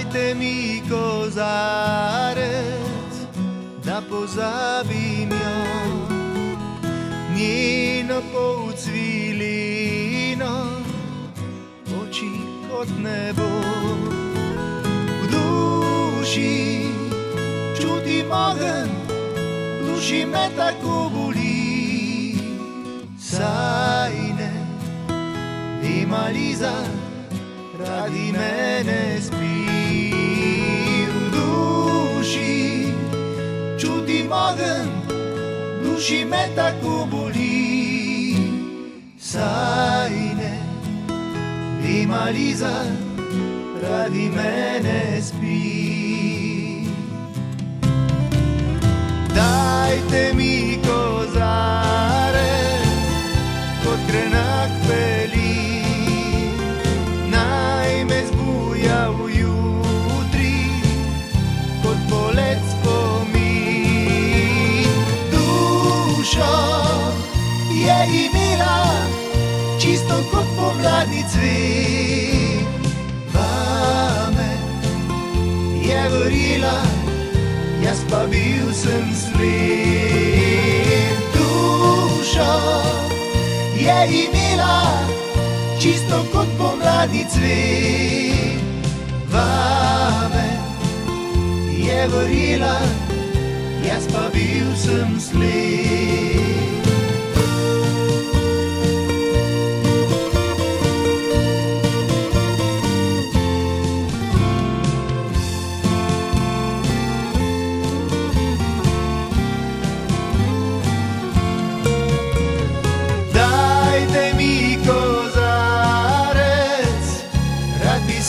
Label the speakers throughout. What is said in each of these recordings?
Speaker 1: Dajte mi kozarec, da pozabim jo, njeno polcvilino, oči kot nebo. V duši čutim ogenj, v duši me tako boli, saj ne vem, ali radi mene spi. V duši čutim ogenj, v duši me tako boli, saj ne vem, ali radi mene spi. Dajte mi kozarec, kot grenak peli, naj me zbuja vjutri, kot polet spomin. Dušo je imela čisto kot pomladni cvet, vame je verjela, jaz pa bil sem slep. Dušo je imela čisto kot pomladni cvet, vame je verjela, jaz pa bil sem slep.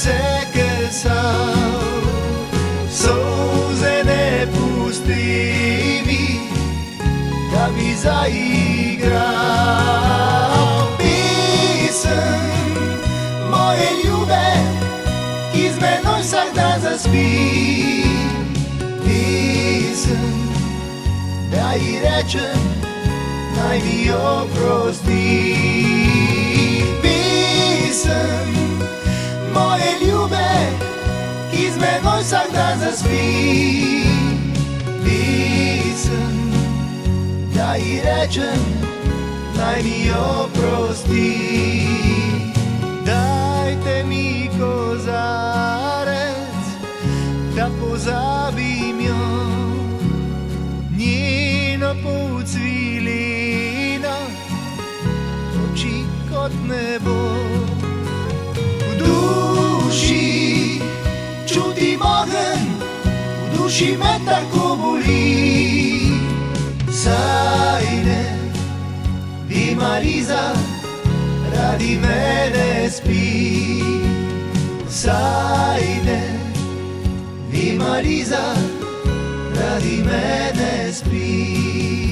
Speaker 1: Se kesal, solze ne pusti mi, da bi zaigral. Pesem moje ljube, ki z menoj vsak dan zaspi. Pesem, da ji rečem, naj mi jo prosti. Pesem moje ljube, ki z menoj vsak dan zaspi. Pesem, da ji rečem, naj mi jo prosti. Dajte mi kozarec, da pozabim jo, njeno polcvilino, oči kot nebo. V duši čutim ogenj, v duši me tako boli, saj ne vem, ali radi mene spi. Saj ne vem, ali radi mene spi.